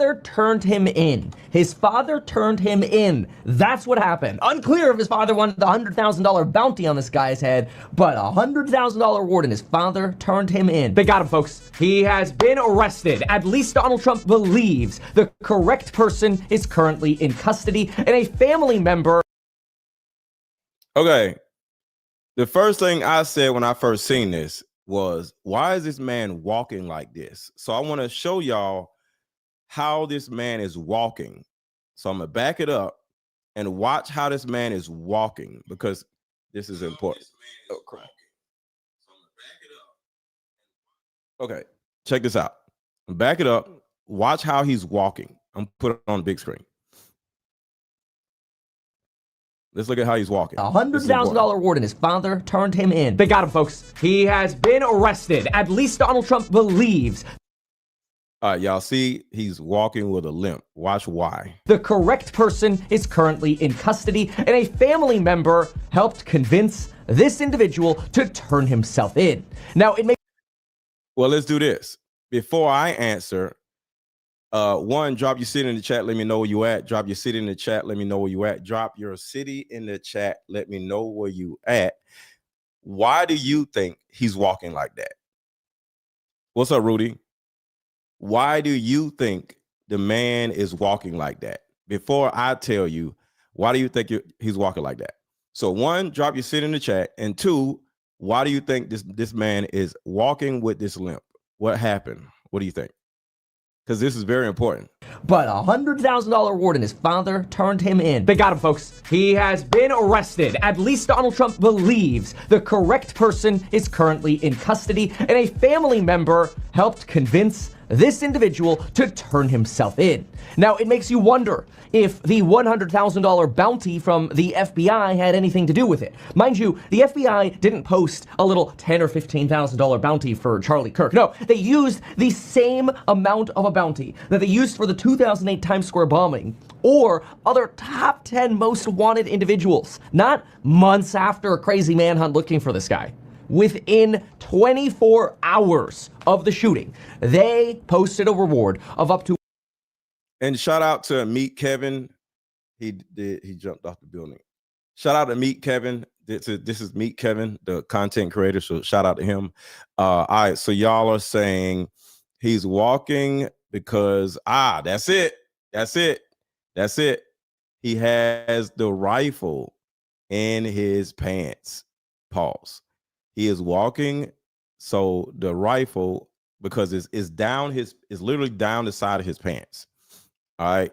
father turned him in. His father turned him in. That's what happened. Unclear if his father wanted the $100,000 bounty on this guy's head, but a $100,000 reward, and his father turned him in. They got him, folks. He has been arrested. At least Donald Trump believes the correct person is currently in custody, and a family member. Okay. The first thing I said when I first seen this was, why is this man walking like this? So I want to show y'all how this man is walking. So I'm gonna back it up and watch how this man is walking, because this is important. Oh, crap. Okay, check this out. Back it up. Watch how he's walking. I'm put it on the big screen. Let's look at how he's walking. A $100,000 reward, and his father turned him in. They got him, folks. He has been arrested. At least Donald Trump believes. All right, y'all see he's walking with a limp. Watch why. The correct person is currently in custody, and a family member helped convince this individual to turn himself in. Now, it may. Well, let's do this. Before I answer, one, drop your city in the chat. Let me know where you at. Drop your city in the chat. Let me know where you at. Drop your city in the chat. Let me know where you at. Why do you think he's walking like that? What's up, Rudy? Why do you think the man is walking like that? Before I tell you, why do you think he's walking like that? So one, drop your city in the chat. And two, why do you think this man is walking with this limp? What happened? What do you think? Because this is very important. But a $100,000 reward, and his father turned him in. They got him, folks. He has been arrested. At least Donald Trump believes the correct person is currently in custody, and a family member helped convince this individual to turn himself in. Now, it makes you wonder if the $100,000 bounty from the FBI had anything to do with it. Mind you, the FBI didn't post a little $10,000 or $15,000 bounty for Charlie Kirk. No, they used the same amount of a bounty that they used for the 2008 Times Square bombing or other top 10 most wanted individuals, not months after a crazy manhunt looking for this guy. Within 24 hours of the shooting, they posted a reward of up to. And shout out to Meet Kevin. He jumped off the building. Shout out to Meet Kevin. This is Meet Kevin, the content creator. So shout out to him. All right. So y'all are saying he's walking because that's it. That's it. That's it. He has the rifle in his pants. Pause. He is walking, so the rifle, because it's literally down the side of his pants. All right.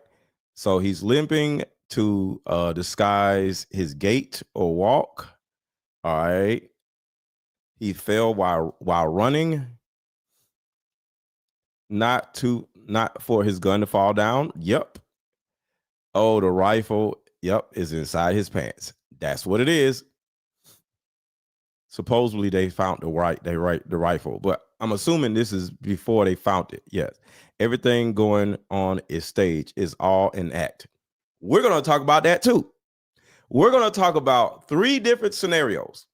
So he's limping to disguise his gait or walk. All right. He fell while running. Not for his gun to fall down. Yep. Oh, the rifle, yep, is inside his pants. That's what it is. Supposedly they found the rifle, but I'm assuming this is before they found it. Yes, everything going on is staged, is all an act. We're going to talk about that too. We're going to talk about 3 different scenarios.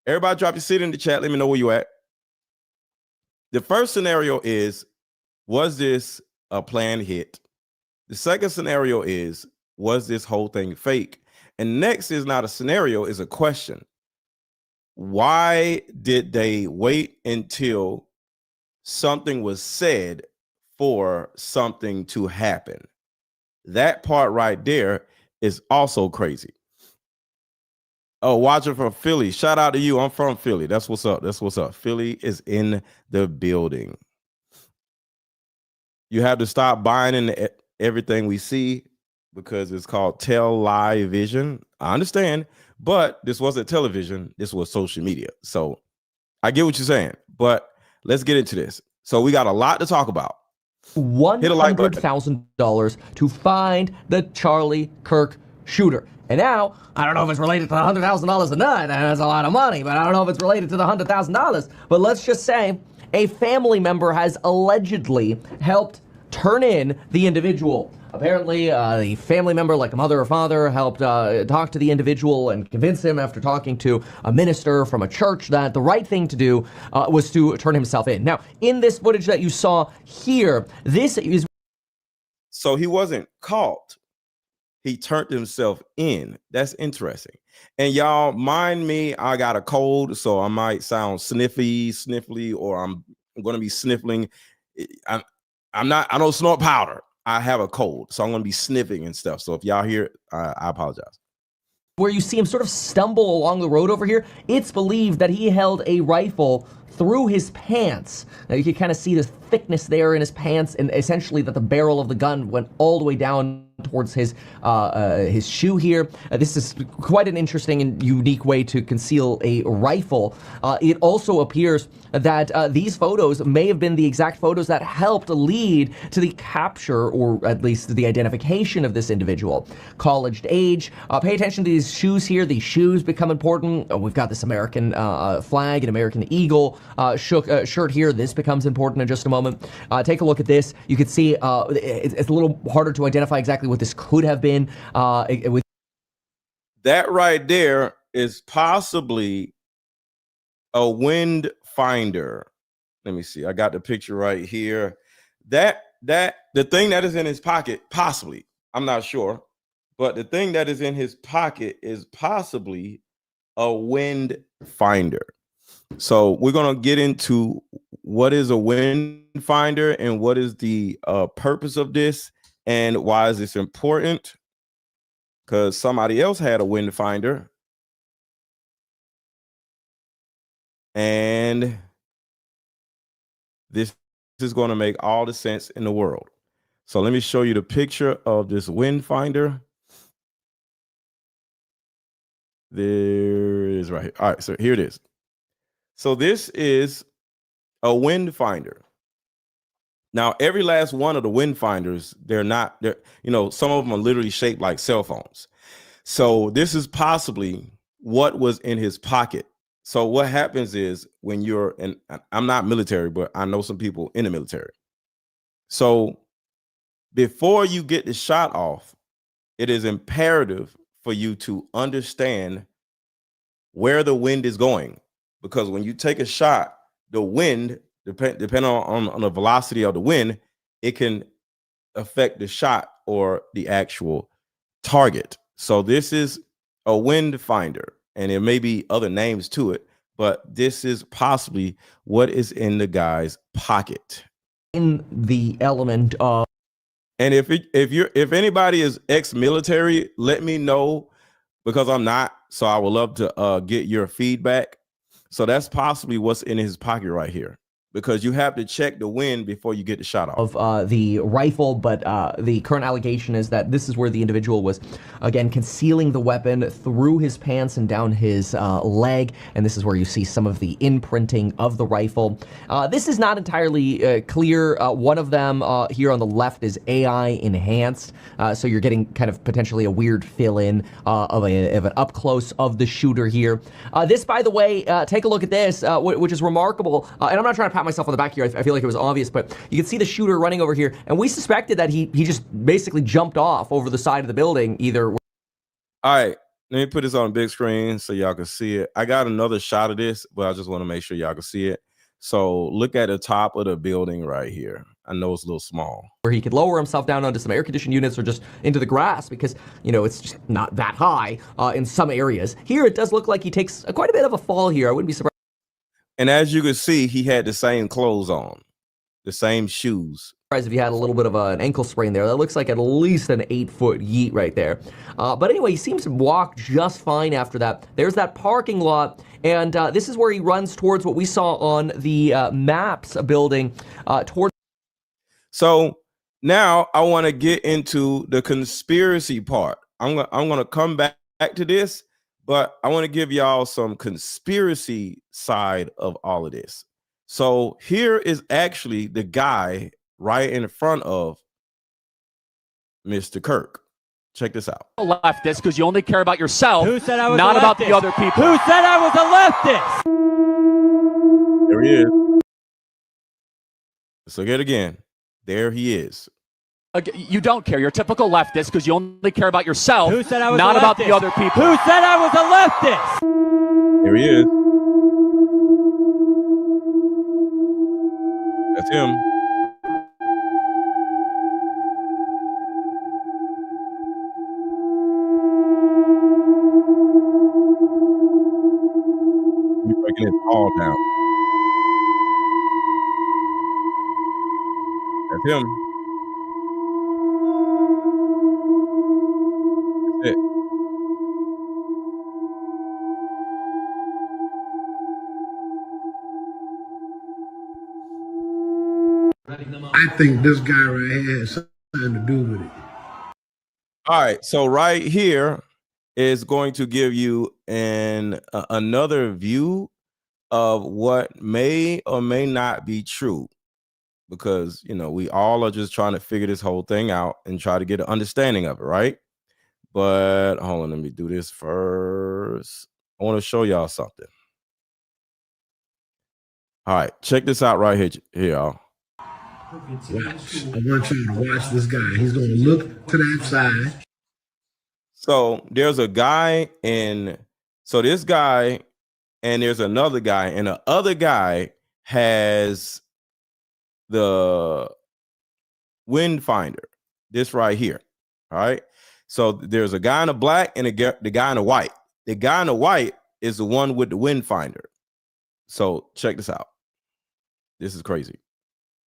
Everybody drop your city in the chat. Let me know where you at. The first scenario is, was this a planned hit? The second scenario is, was this whole thing fake? And next is not a scenario, is a question. Why did they wait until something was said for something to happen? That part right there is also crazy. Oh, watching from Philly. Shout out to you. I'm from Philly. That's what's up. That's what's up. Philly is in the building. You have to stop buying into everything we see because it's called television. I understand. But this wasn't television. This was social media. So I get what you're saying, but let's get into this. So we got a lot to talk about. $100,000 to find the Charlie Kirk shooter. And now, I don't know if it's related to the $100,000 or not. That's a lot of money, but I don't know if it's related to the $100,000. But let's just say a family member has allegedly helped turn in the individual. Apparently, the family member, like a mother or father, helped talk to the individual and convince him after talking to a minister from a church that the right thing to do was to turn himself in. Now, in this footage that you saw here, this is So he wasn't caught. He turned himself in. That's interesting. And y'all mind me, I got a cold, so I might sound sniffly, or I'm going to be sniffling. I don't snort powder. I have a cold, so I'm going to be sniffing and stuff. So if y'all hear it, I apologize. Where you see him sort of stumble along the road over here, it's believed that he held a rifle through his pants. Now you can kind of see the thickness there in his pants, and essentially that the barrel of the gun went all the way down towards his shoe here. This is quite an interesting and unique way to conceal a rifle. It also appears that these photos may have been the exact photos that helped lead to the capture, or at least the identification of this individual. College age. Pay attention to these shoes here. These shoes become important. We've got this American flag, an American eagle shirt here. This becomes important in just a moment. Take a look at this. You can see it's a little harder to identify exactly what this could have been. With that right there is possibly a wind finder. Let me see. I got the picture right here. That the thing that is in his pocket, possibly, I'm not sure, but the thing that is in his pocket is possibly a wind finder. So we're going to get into what is a wind finder and what is the purpose of this and why is this important? Because somebody else had a wind finder. And this is going to make all the sense in the world. So let me show you the picture of this wind finder. There it is right here. All right, so here it is. So this is a wind finder. Now, every last one of the wind finders, they're some of them are literally shaped like cell phones. So this is possibly what was in his pocket. So what happens is when you're, and I'm not military, but I know some people in the military. So before you get the shot off, it is imperative for you to understand where the wind is going. Because when you take a shot, the wind, depending on the velocity of the wind, it can affect the shot or the actual target. So this is a wind finder, and there may be other names to it, but this is possibly what is in the guy's pocket. In the element of, and if anybody is ex-military, let me know, because I'm not. So I would love to get your feedback. So that's possibly what's in his pocket right here, because you have to check the wind before you get the shot off. Of the rifle, but the current allegation is that this is where the individual was, again, concealing the weapon through his pants and down his leg, and this is where you see some of the imprinting of the rifle. This is not entirely clear. One of them here on the left is AI enhanced, so you're getting kind of potentially a weird fill-in of an up-close of the shooter here. This, by the way, take a look at this, which is remarkable, and I'm not trying to pat myself on the back here. I feel like it was obvious, but you can see the shooter running over here, and we suspected that he just basically jumped off over the side of the building either. All right, let me put this on a big screen so y'all can see it. I got another shot of this, but I just want to make sure y'all can see it. So look at the top of the building right here. I know it's a little small. Where he could lower himself down onto some air-conditioned units or just into the grass, because, it's just not that high in some areas. Here, it does look like he takes quite a bit of a fall here. I wouldn't be surprised. And as you can see, he had the same clothes on, the same shoes. If you had a little bit of an ankle sprain there, that looks like at least an 8-foot yeet right there. But anyway, he seems to walk just fine after that. There's that parking lot, and this is where he runs towards what we saw on the maps building towards. So now I want to get into the conspiracy part. I'm gonna come back to this, but I want to give y'all some conspiracy side of all of this. So here is actually the guy right in front of Mr. Kirk. Check this out. Leftist, because you only care about yourself. Who said I was not a about leftist? the other people. Who said I was a leftist? There he is. Let's look at it again. There he is. You don't care. You're a typical leftist because you only care about yourself. Who said I was not a leftist? about the other people. Who said I was a leftist? There he is. That's him. and it's all down. That's him. That's it. I think this guy right here has something to do with it. All right, so right here is going to give you another view of what may or may not be true, because we all are just trying to figure this whole thing out and try to get an understanding of it, right? But hold on, let me do this first. I want to show y'all something. All right, check this out right here, y'all. Watch. I want you to watch this guy. He's going to look to that side. So there's a guy so this guy, and there's another guy, and the other guy has the wind finder, this right here. All right. So there's a guy in the black and the guy in the white. The guy in the white is the one with the wind finder. So check this out. This is crazy.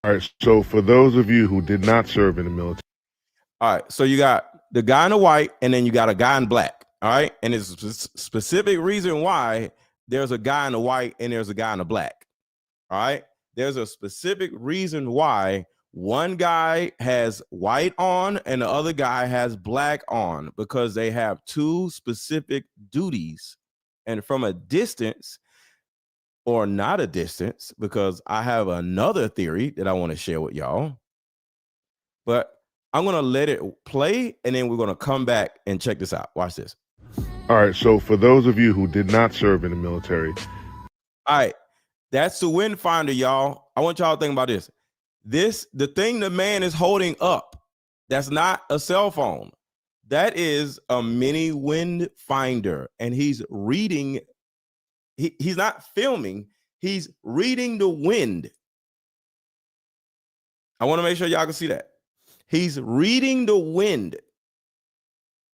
All right. So for those of you who did not serve in the military. All right. So you got the guy in the white, and then you got a guy in black. All right. And there's a specific reason why there's a guy in the white and there's a guy in the black. All right. There's a specific reason why one guy has white on and the other guy has black on, because they have two specific duties. And from a distance, or not a distance, because I have another theory that I want to share with y'all. But I'm going to let it play, and then we're going to come back and check this out. Watch this. All right. So for those of you who did not serve in the military. All right. That's the wind finder, y'all. I want y'all to think about this. The thing the man is holding up, that's not a cell phone. That is a mini wind finder. And he's reading. He's not filming. He's reading the wind. I want to make sure y'all can see that. He's reading the wind.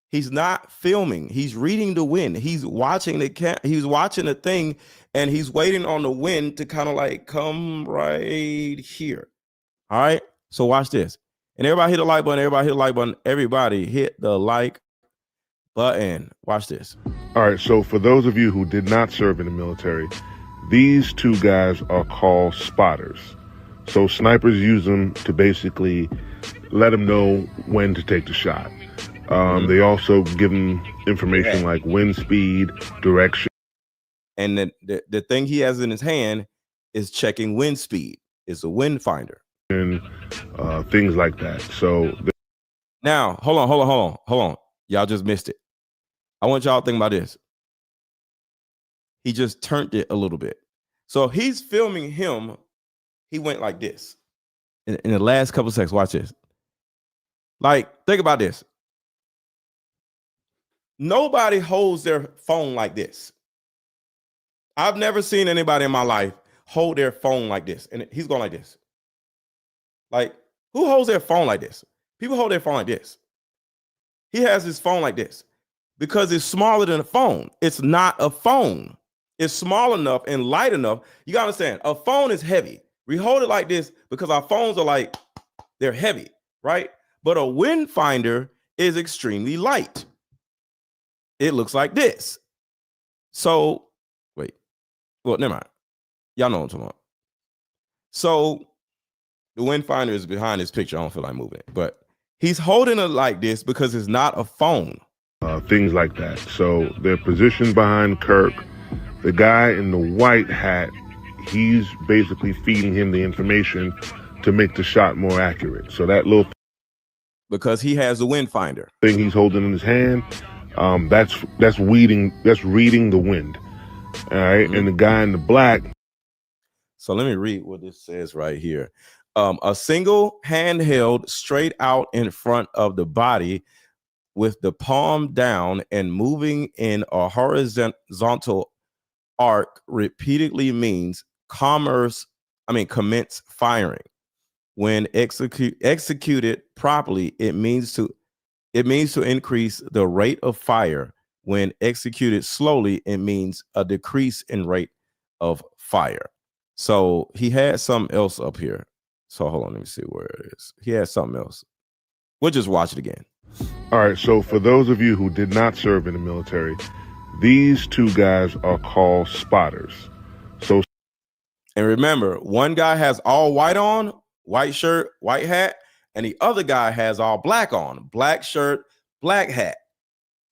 He's not filming. He's reading the wind. He's watching he's watching the thing, and he's waiting on the wind to kind of like come right here. All right. So watch this. And everybody hit the like button. Everybody hit the like button. Everybody hit the like button. Watch this. All right. So for those of you who did not serve in the military, these two guys are called spotters. So snipers use them to basically let them know when to take the shot. They also give them information like wind speed, direction. And the thing he has in his hand is checking wind speed. It's a wind finder. And things like that. So now, hold on. Y'all just missed it. I want y'all to think about this. He just turned it a little bit. So he's filming him. He went like this. In the last couple of seconds, watch this. Like, think about this. Nobody holds their phone like this. I've never seen anybody in my life hold their phone like this. And he's going like this. Like, who holds their phone like this? People hold their phone like this. He has his phone like this because it's smaller than a phone. It's not a phone. It's small enough and light enough. You got to understand, a phone is heavy. We hold it like this because our phones are like, they're heavy, right? But a wind finder is extremely light. It looks like this. So, wait. Well, never mind. Y'all know what I'm talking about. So, the wind finder is behind this picture. I don't feel like moving it. But he's holding it like this because it's not a phone. Things like that. So, they're positioned behind Kirk. The guy in the white hat, he's basically feeding him the information to make the shot more accurate. So, that little because he has the wind finder thing he's holding in his hand, that's reading the wind. All right. And the guy in the black. So let me read what this says right here. A single handheld straight out in front of the body with the palm down and moving in a horizontal arc repeatedly means commence firing. When executed properly, it means to increase the rate of fire. When executed slowly, it means a decrease in rate of fire. So he had something else up here. So hold on, let me see where it is. He had something else. We'll just watch it again. All right, so for those of you who did not serve in the military, these two guys are called spotters. So, and remember, one guy has all white on, white shirt, white hat, and the other guy has all black on, black shirt, black hat.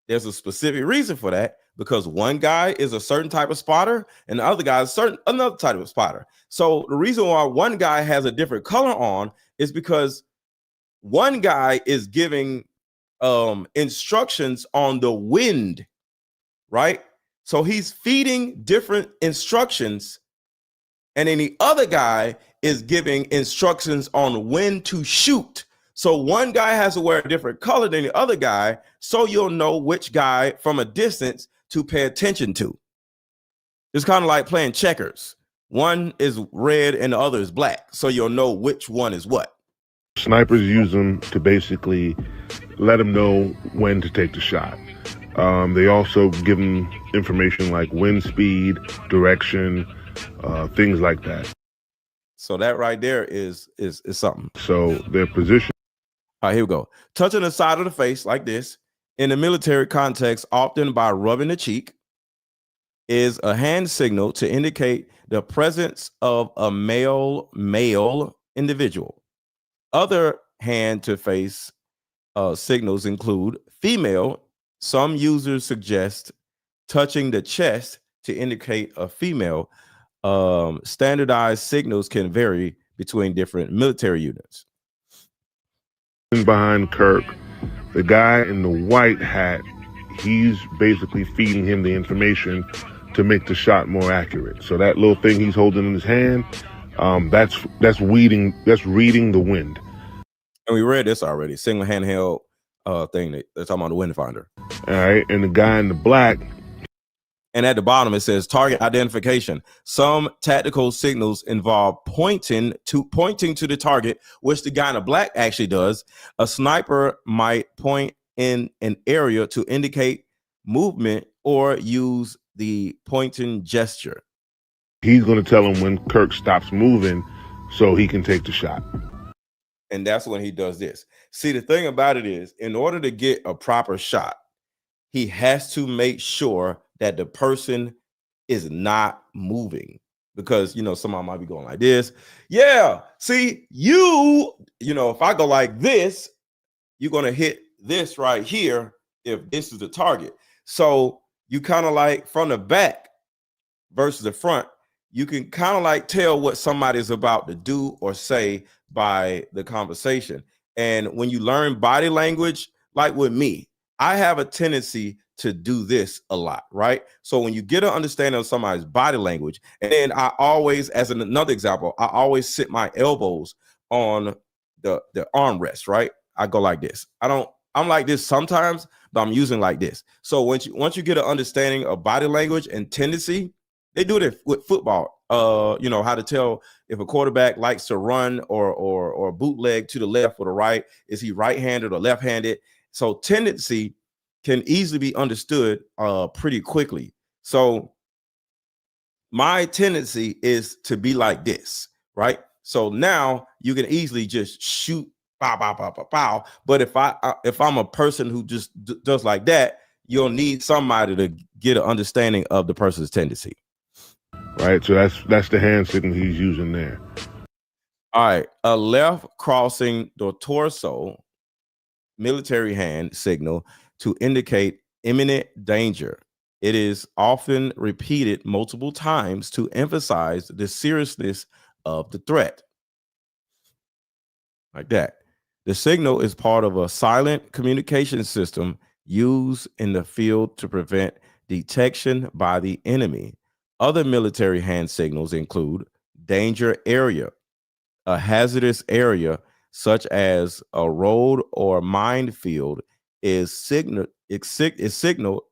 There's a specific reason for that, because one guy is a certain type of spotter and the other guy is another type of spotter. So the reason why one guy has a different color on is because one guy is giving instructions on the wind, right? So he's feeding different instructions, and then the other guy is giving instructions on when to shoot. So one guy has to wear a different color than the other guy, so you'll know which guy from a distance to pay attention to. It's kind of like playing checkers. One is red and the other is black, so you'll know which one is what. Snipers use them to basically let them know when to take the shot. They also give them information like wind speed, direction, things like that. So that right there is something. So their position. All right, here we go. Touching the side of the face like this, in the military context, often by rubbing the cheek, is a hand signal to indicate the presence of a male individual. Other hand-to-face signals include female. Some users suggest touching the chest to indicate a female. Standardized signals can vary between different military units. Behind Kirk, the guy in the white hat, he's basically feeding him the information to make the shot more accurate. So that little thing he's holding in his hand, that's reading the wind. And we read this already. Single handheld thing that's talking about the wind finder. All right, and the guy in the black. And at the bottom, it says target identification. Some tactical signals involve pointing to the target, which the guy in the black actually does. A sniper might point in an area to indicate movement or use the pointing gesture. He's going to tell him when Kirk stops moving so he can take the shot. And that's when he does this. See, the thing about it is, in order to get a proper shot, he has to make sure that the person is not moving, because, somebody might be going like this. Yeah. See, if I go like this, you're going to hit this right here if this is the target. So you kind of like from the back versus the front, you can kind of like tell what somebody's about to do or say by the conversation. And when you learn body language, like with me, I have a tendency to do this a lot, right? So when you get an understanding of somebody's body language, and then I always, as another example, I always sit my elbows on the armrest, right? I go like this. I'm like this sometimes, but I'm using like this. So once you get an understanding of body language and tendency, they do it with football. How to tell if a quarterback likes to run or bootleg to the left or the right. Is he right-handed or left-handed? So tendency can easily be understood pretty quickly. So my tendency is to be like this, right? So now you can easily just shoot, pow, pow, pow, pow, pow. But if I'm a person who just does like that, you'll need somebody to get an understanding of the person's tendency. Right, so that's the hand signal he's using there. All right, a left crossing the torso military hand signal to indicate imminent danger. It is often repeated multiple times to emphasize the seriousness of the threat. Like that. The signal is part of a silent communication system used in the field to prevent detection by the enemy. Other military hand signals include danger area, a hazardous area such as a road or minefield is signaled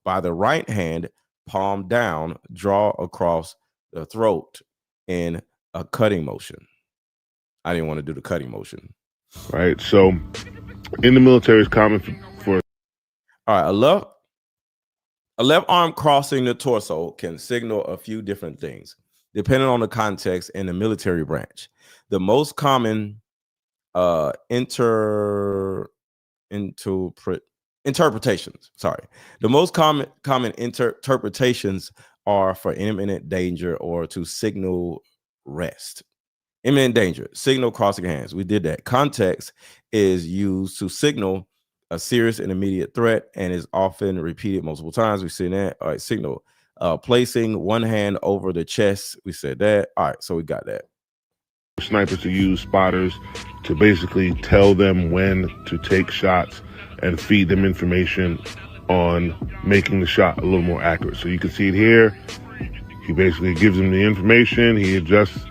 by the right hand, palm down, draw across the throat in a cutting motion. I didn't want to do the cutting motion. Right. So in the military, it's common for all right, a left arm crossing the torso can signal a few different things. depending on the context in the military branch. The most common interpretations. Sorry, the most common interpretations are for imminent danger or to signal rest. Imminent danger, signal crossing hands. We did that. Context is used to signal a serious and immediate threat and is often repeated multiple times. We've seen that. All right, signal. Placing one hand over the chest. We said that. All right, so we got that. Snipers to use spotters to basically tell them when to take shots and feed them information on making the shot a little more accurate. So you can see it here. He basically gives them the information. He adjusts.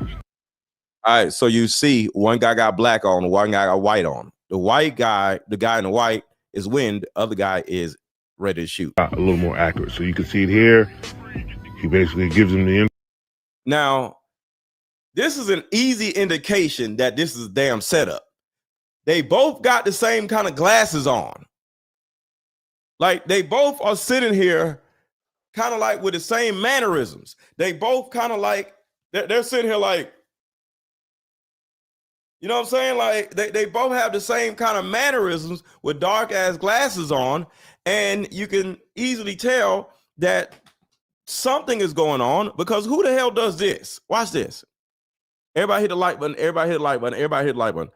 All right, so you see one guy got black on, one guy got white on. The white guy, the guy in the white is wind, the other guy is ready to shoot. A little more accurate. So you can see it here. He basically gives them the information. Now, this is an easy indication that this is a damn setup. They both got the same kind of glasses on. Like they both are sitting here kind of like with the same mannerisms. They both kind of like, they're sitting here like, you know what I'm saying? Like they both have the same kind of mannerisms with dark ass glasses on. And you can easily tell that something is going on because who the hell does this? Watch this. Everybody hit the like button. Everybody hit the like button. Everybody hit the like button.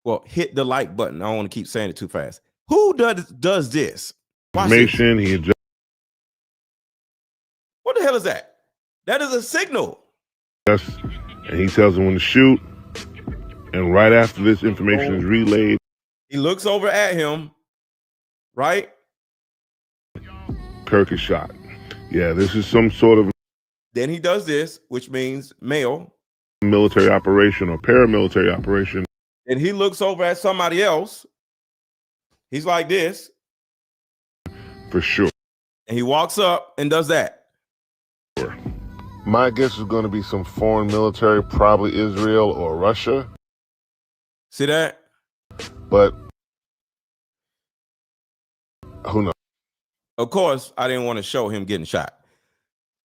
Well, hit the like button. I don't want to keep saying it too fast. Who does this? Watch Information. this. He adjusts. What the hell is that? That is a signal. And he tells them when to shoot. And right after this information is relayed, he looks over at him, right? Kirk is shot. Yeah, this is some sort of Then he does this, which means male. Military operation or paramilitary operation. And he looks over at somebody else. He's like this. For sure. And he walks up and does that. My guess is going to be some foreign military, probably Israel or Russia. See that? But who knows? Of course, I didn't want to show him getting shot.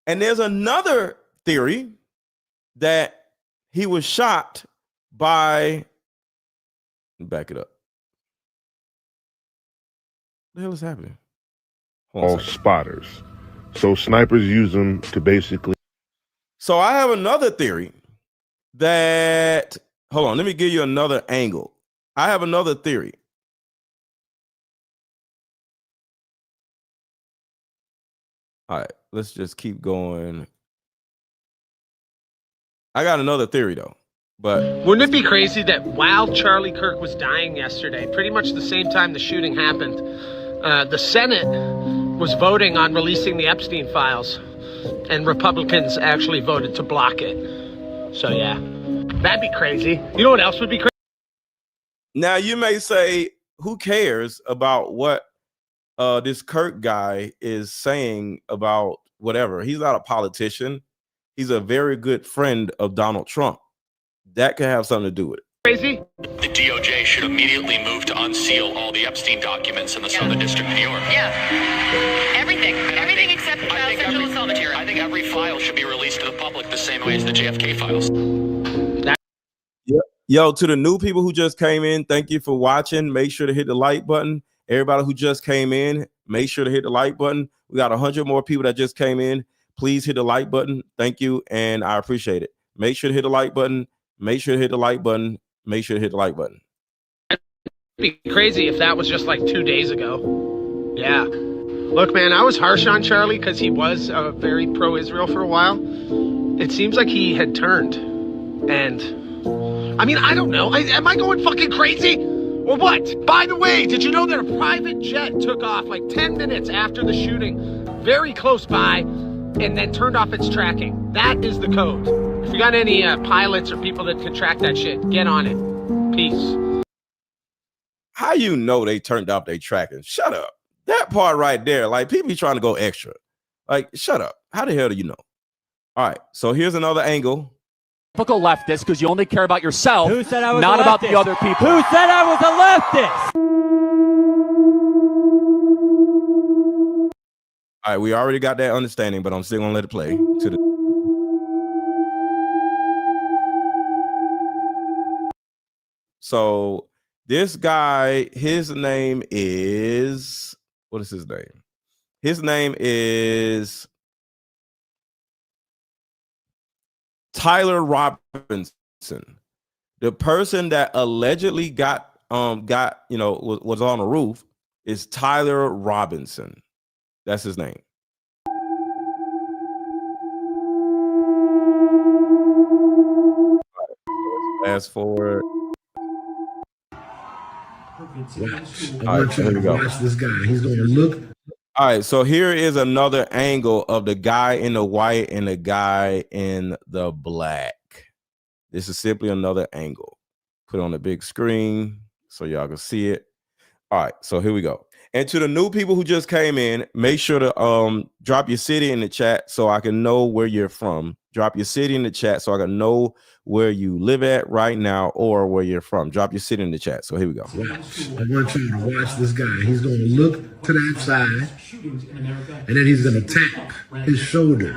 And there's another theory that he was shot by, back it up. What the hell is happening? All spotters. So snipers use them to basically. So I have another theory that, hold on, let me give you another angle. I have another theory. All right, let's just keep going. I got another theory though, but wouldn't it be crazy that while Charlie Kirk was dying yesterday, pretty much the same time the shooting happened, the Senate was voting on releasing the Epstein files, and Republicans actually voted to block it. So yeah, that'd be crazy. You know what else would be crazy? Now you may say, who cares about what this Kirk guy is saying about whatever? He's not a politician. He's a very good friend of Donald Trump. That could have something to do with it. Crazy? The DOJ should immediately move to unseal all the Epstein documents in the Southern District of New York. Yeah. Everything except sexual assault material. I think every file should be released to the public the same way as the JFK files. Yo, to the new people who just came in, thank you for watching. Make sure to hit the like button. Everybody who just came in, make sure to hit the like button. We got 100 more people that just came in. Please hit the like button. Thank you, and I appreciate it. Make sure to hit the like button. Make sure to hit the like button. Make sure to hit the like button. It'd be crazy if that was just like 2 days ago. Yeah. Look, man, I was harsh on Charlie because he was very pro-Israel for a while. It seems like he had turned. And, I mean, I don't know. Am I going fucking crazy? Or what? By the way, did you know that a private jet took off like 10 minutes after the shooting, very close by, and then turned off its tracking? That is the code. If you got any pilots or people that can track that shit, get on it. Peace. How you know they turned off their tracking? Shut up. That part right there, like people be trying to go extra. Like, shut up. How the hell do you know? All right, so here's another angle. Typical leftist because you only care about yourself, Who said I was not a about leftist? the other people. Who said I was a leftist? All right, we already got that understanding, but I'm still gonna let it play to the So this guy, his name is, what is his name? His name is Tyler Robinson. The person that allegedly was on the roof is Tyler Robinson. That's his name. Fast forward. Watch. I want you to watch this guy. He's going to look. All right, so here is another angle of the guy in the white and the guy in the black. This is simply another angle. Put it on the big screen so y'all can see it. All right, so here we go. And to the new people who just came in, make sure to drop your city in the chat so I can know where you're from. Drop your city in the chat so I can know where you live at right now or where you're from. Drop your city in the chat. So here we go. Watch. I want you to watch this guy. He's going to look to that side, and then he's going to tap his shoulder.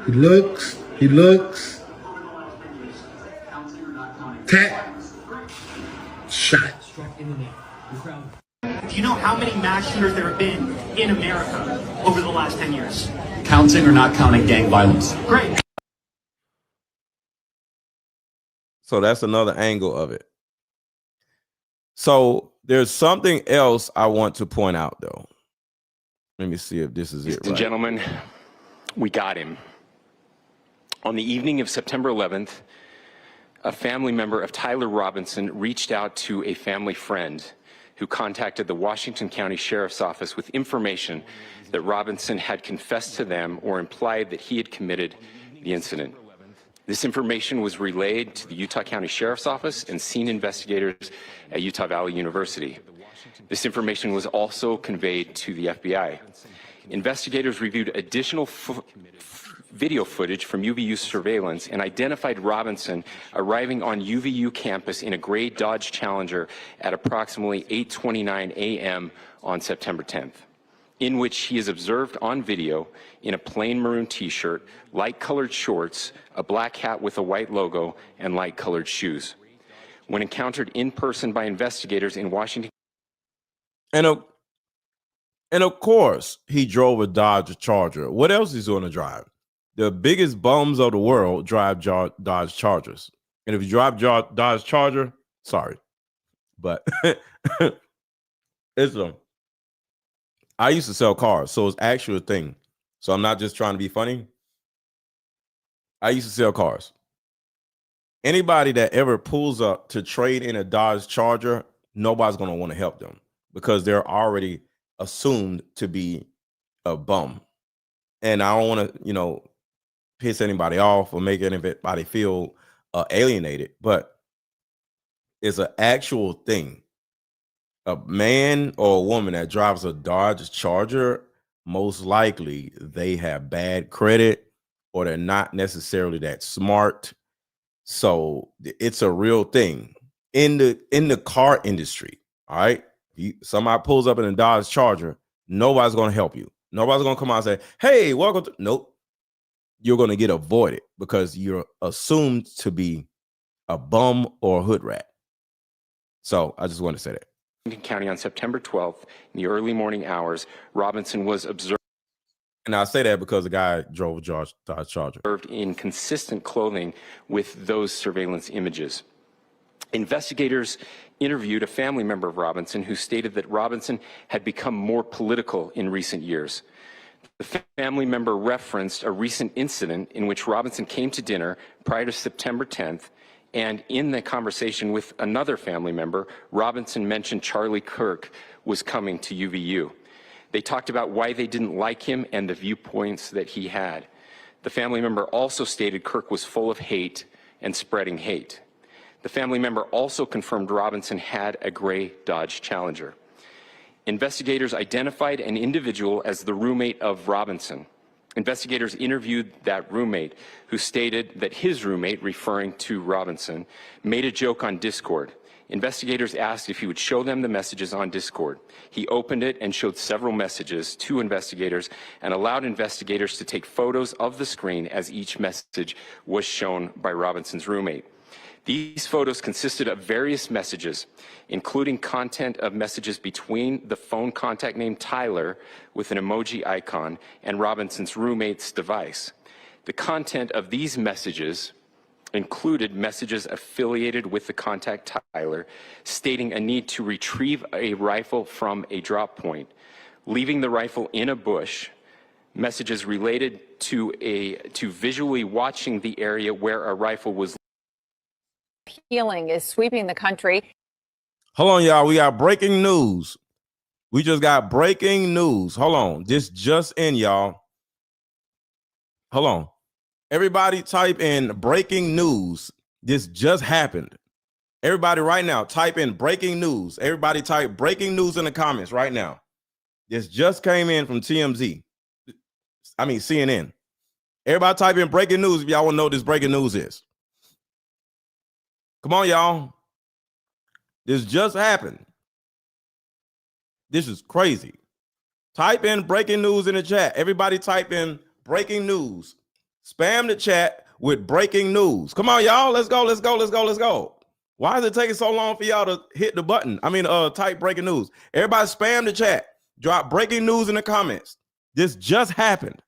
He looks, tap, shot. Do you know how many mass shooters there have been in America over the last 10 years? Counting or not counting gang violence? Great. So that's another angle of it. So there's something else I want to point out, though. Let me see if this is it. Ladies and gentlemen, we got him. On the evening of September 11th, a family member of Tyler Robinson reached out to a family friend who contacted the Washington County Sheriff's Office with information that Robinson had confessed to them or implied that he had committed the incident. This information was relayed to the Utah County Sheriff's Office and scene investigators at Utah Valley University. This information was also conveyed to the FBI. Investigators reviewed additional video footage from UVU surveillance and identified Robinson arriving on UVU campus in a gray Dodge Challenger at approximately 8:29 a.m. on September 10th, in which he is observed on video in a plain maroon t-shirt, light-colored shorts, a black hat with a white logo, and light-colored shoes. When encountered in person by investigators in Washington. And of course, he drove a Dodge Charger. What else is he going to drive? The biggest bums of the world drive Dodge Chargers. And if you drive Dodge Charger, sorry. But it's I used to sell cars, so it's actually a thing. So I'm not just trying to be funny. I used to sell cars. Anybody that ever pulls up to trade in a Dodge Charger, nobody's going to want to help them because they're already assumed to be a bum. And I don't want to, piss anybody off or make anybody feel alienated, but it's an actual thing. A man or a woman that drives a Dodge Charger, most likely they have bad credit or they're not necessarily that smart. So it's a real thing in the car industry. All right. Somebody pulls up in a Dodge Charger, nobody's going to help you. Nobody's going to come out and say, hey, welcome to, nope. You're going to get avoided because you're assumed to be a bum or a hood rat. So I just want to say that. Washington County on September 12th, in the early morning hours, Robinson was observed. And I say that because the guy drove a Dodge Charger. In consistent clothing with those surveillance images. Investigators interviewed a family member of Robinson who stated that Robinson had become more political in recent years. The family member referenced a recent incident in which Robinson came to dinner prior to September 10th, and in the conversation with another family member, Robinson mentioned Charlie Kirk was coming to UVU. They talked about why they didn't like him and the viewpoints that he had. The family member also stated Kirk was full of hate and spreading hate. The family member also confirmed Robinson had a gray Dodge Challenger. Investigators identified an individual as the roommate of Robinson. Investigators interviewed that roommate, who stated that his roommate, referring to Robinson, made a joke on Discord. Investigators asked if he would show them the messages on Discord. He opened it and showed several messages to investigators and allowed investigators to take photos of the screen as each message was shown by Robinson's roommate. These photos consisted of various messages, including content of messages between the phone contact named Tyler with an emoji icon and Robinson's roommate's device. The content of these messages included messages affiliated with the contact Tyler, stating a need to retrieve a rifle from a drop point, leaving the rifle in a bush, messages related to visually watching the area where a rifle was. Healing is sweeping the country. Hold on, y'all. We got breaking news. We just got breaking news. Hold on. This just in, y'all. Hold on. Everybody type in breaking news. This just happened. Everybody right now, type in breaking news. Everybody type breaking news in the comments right now. This just came in from TMZ. I mean, CNN. Everybody type in breaking news if y'all want to know what this breaking news is. Come on, y'all. This just happened. This is crazy. Type in breaking news in the chat. Everybody type in breaking news. Spam the chat with breaking news. Come on, y'all. Let's go. Let's go. Let's go. Let's go. Why is it taking so long for y'all to hit the button? Type breaking news. Everybody spam the chat. Drop breaking news in the comments. This just happened.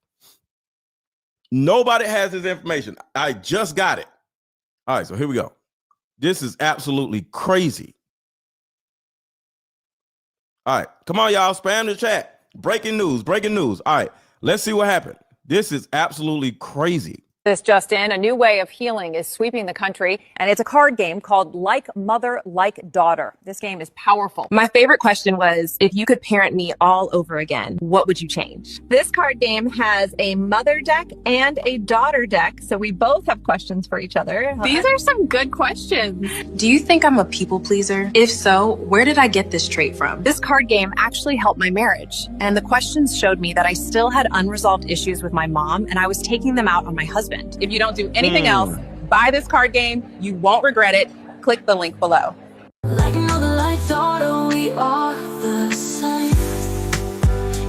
Nobody has this information. I just got it. All right, so here we go. This is absolutely crazy. All right, come on, y'all. Spam the chat. Breaking news. Breaking news. All right, let's see what happened. This is absolutely crazy. This just in, a new way of healing is sweeping the country, and it's a card game called Like Mother, Like Daughter. This game is powerful. My favorite question was, if you could parent me all over again, what would you change? This card game has a mother deck and a daughter deck, so we both have questions for each other. These are some good questions. Do you think I'm a people pleaser? If so, where did I get this trait from? This card game actually helped my marriage, and the questions showed me that I still had unresolved issues with my mom, and I was taking them out on my husband. If you don't do anything else, buy this card game. You won't regret it. Click the link below. Like mother, like daughter, we are the same.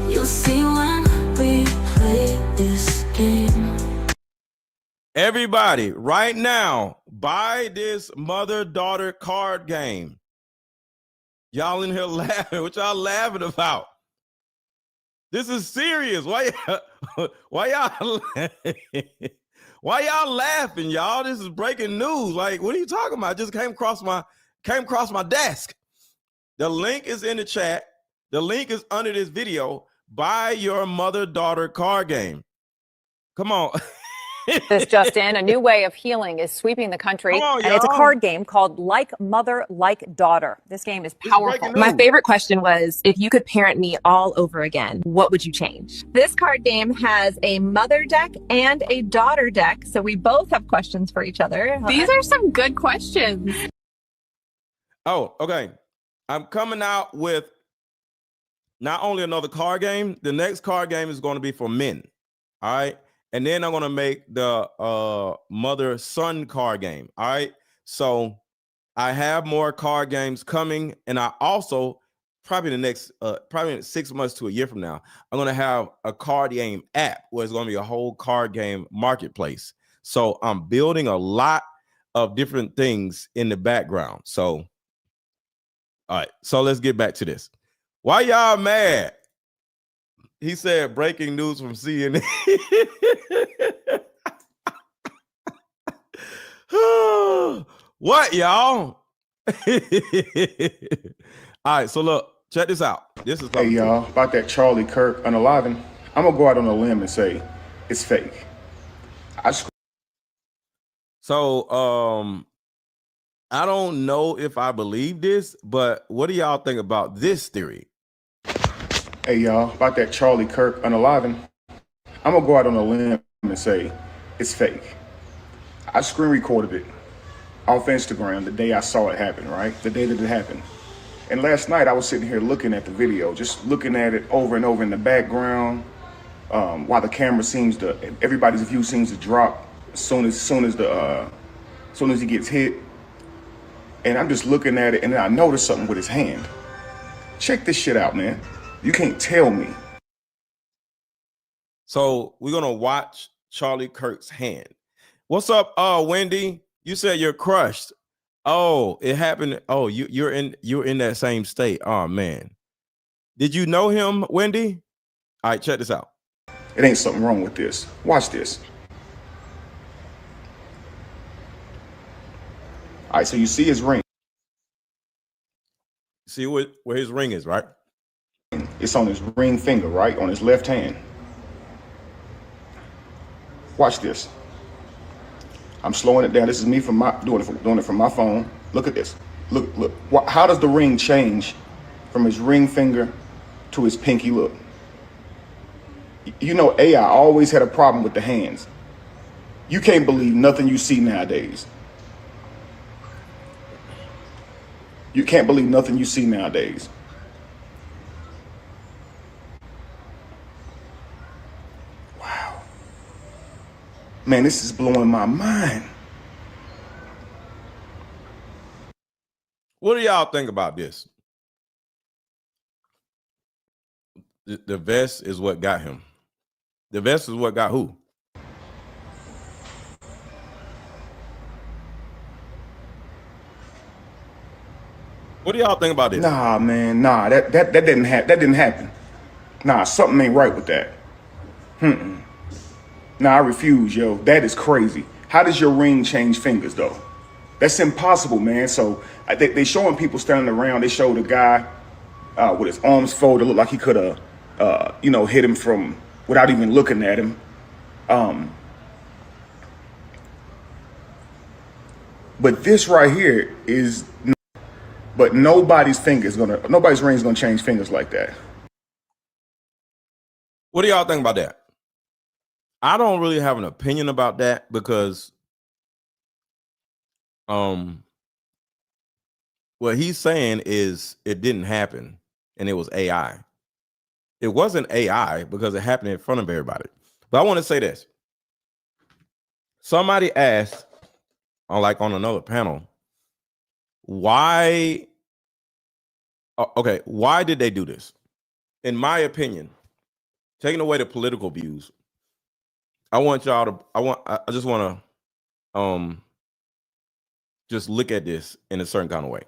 You'll see when we play this game. Everybody, right now, buy this mother-daughter card game. Y'all in here laughing. What y'all laughing about? This is serious. Why y'all why y'all laughing, y'all? This is breaking news. Like, what are you talking about? It just came across my desk. The link is in the chat. The link is under this video. Buy your mother-daughter card game. Come on. This just in, a new way of healing is sweeping the country, and it's a card game called Like Mother, Like Daughter. This game is powerful. My favorite question was, if you could parent me all over again, what would you change? This card game has a mother deck and a daughter deck, so we both have questions for each other. These are some good questions. Oh, okay. I'm coming out with not only another card game, the next card game is going to be for men. All right. And then I'm going to make the mother-son card game. All right. So I have more card games coming. And I also, probably in 6 months to a year from now, I'm going to have a card game app where it's going to be a whole card game marketplace. So I'm building a lot of different things in the background. So, all right. So let's get back to this. Why y'all mad? He said breaking news from CNN. What, y'all? All right, so look, check this out. This is hey, y'all, about that Charlie Kirk unaliving. I'm gonna go out on a limb and say it's fake. So I don't know if I believe this, but what do y'all think about this theory? Hey, y'all, about that Charlie Kirk unaliving. I'm gonna go out on a limb and say it's fake. I screen recorded it off Instagram the day I saw it happen, right? The day that it happened. And last night I was sitting here looking at the video, just looking at it over and over in the background, while the camera everybody's view seems to drop as soon as he gets hit. And I'm just looking at it, and then I noticed something with his hand. Check this shit out, man. You can't tell me. So we're gonna watch Charlie Kirk's hand. What's up, Wendy? You said you're crushed. Oh, it happened. Oh, you're in that same state. Oh man. Did you know him, Wendy? All right, check this out. It ain't something wrong with this. Watch this. All right, so you see his ring. See where his ring is, right? It's on his ring finger, right? On his left hand. Watch this. I'm slowing it down. This is me from doing it from my phone. Look at this. Look. How does the ring change from his ring finger to his pinky? Look. You know, AI always had a problem with the hands. You can't believe nothing you see nowadays. You can't believe nothing you see nowadays. Wow. Man, this is blowing my mind. What do y'all think about this? The vest is what got him. The vest is what got who? What do y'all think about this? Nah, man, nah, that didn't happen. That didn't happen. Nah, something ain't right with that. Nah, I refuse, yo. That is crazy. How does your ring change fingers, though? That's impossible, man. So they showing people standing around. They showed a guy with his arms folded, looked like he could have, hit him from without even looking at him. But this right here is. But nobody's ring is gonna change fingers like that. What do y'all think about that? I don't really have an opinion about that because what he's saying is it didn't happen and it was AI. It wasn't AI because it happened in front of everybody. But I want to say this. Somebody asked on another panel, why did they do this? In my opinion, taking away the political views, I just want to just look at this in a certain kind of way.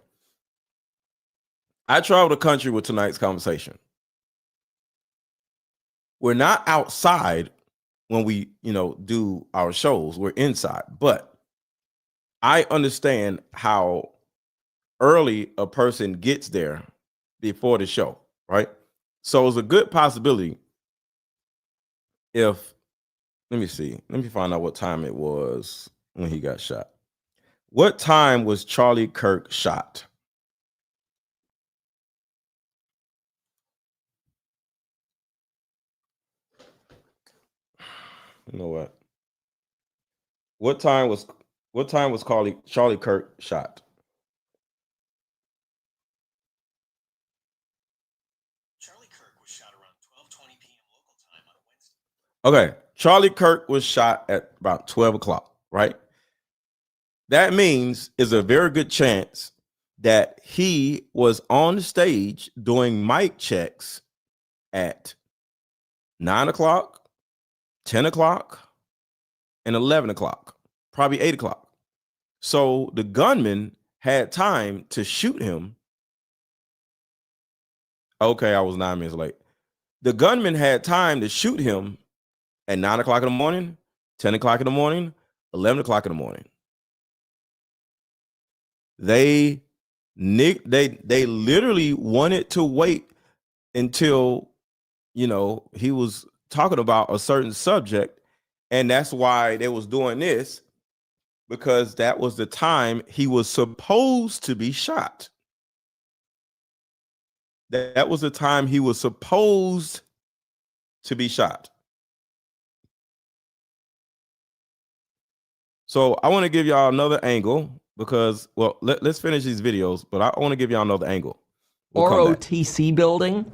I traveled the country with tonight's conversation. We're not outside when we, do our shows. We're inside, but I understand how early a person gets there before the show, right? So it's a good possibility if, let me find out what time it was when he got shot. What time was Charlie Kirk shot? You know what? What time was Charlie Kirk shot? Charlie Kirk was shot around 12:20 p.m. local time on a Wednesday. Okay, Charlie Kirk was shot at about 12 o'clock, right? That means is a very good chance that he was on the stage doing mic checks at 9 o'clock, 10 o'clock, and 11 o'clock, probably 8 o'clock. So the gunman had time to shoot him. Okay, I was 9 minutes late. The gunman had time to shoot him at 9 o'clock in the morning, 10 o'clock in the morning, 11 o'clock in the morning. They literally wanted to wait until, he was talking about a certain subject. And that's why they was doing this, because that was the time he was supposed to be shot. That was the time he was supposed to be shot. So I want to give y'all another angle because, let's finish these videos, but I want to give y'all another angle. ROTC building.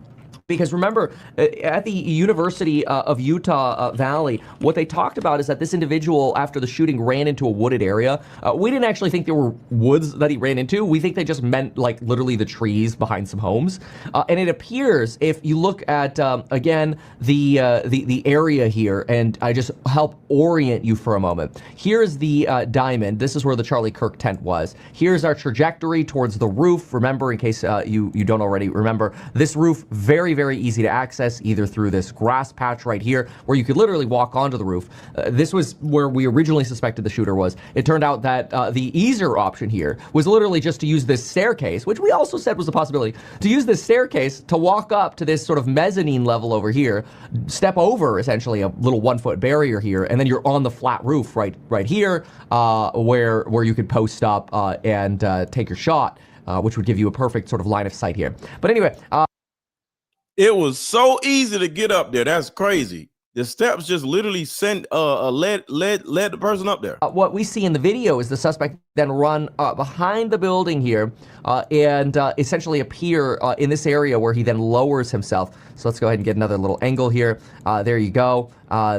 Because remember, at the University of Utah Valley, what they talked about is that this individual, after the shooting, ran into a wooded area. We didn't actually think there were woods that he ran into. We think they just meant like literally the trees behind some homes. And it appears, if you look at again the area here, and I just help orient you for a moment. Here's the diamond. This is where the Charlie Kirk tent was. Here's our trajectory towards the roof. Remember, in case you don't already remember, this roof very easy to access, either through this grass patch right here, where you could literally walk onto the roof. This was where we originally suspected the shooter was. It turned out that the easier option here was literally just to use this staircase, which we also said was a possibility, to use this staircase to walk up to this sort of mezzanine level over here, step over essentially a little 1-foot barrier here, and then you're on the flat roof right here, where you could post up and take your shot, which would give you a perfect sort of line of sight here. But anyway, it was so easy to get up there. That's crazy. The steps just literally sent led the person up there. What we see in the video is the suspect then run behind the building here and essentially appear in this area where he then lowers himself. So let's go ahead and get another little angle here. There you go.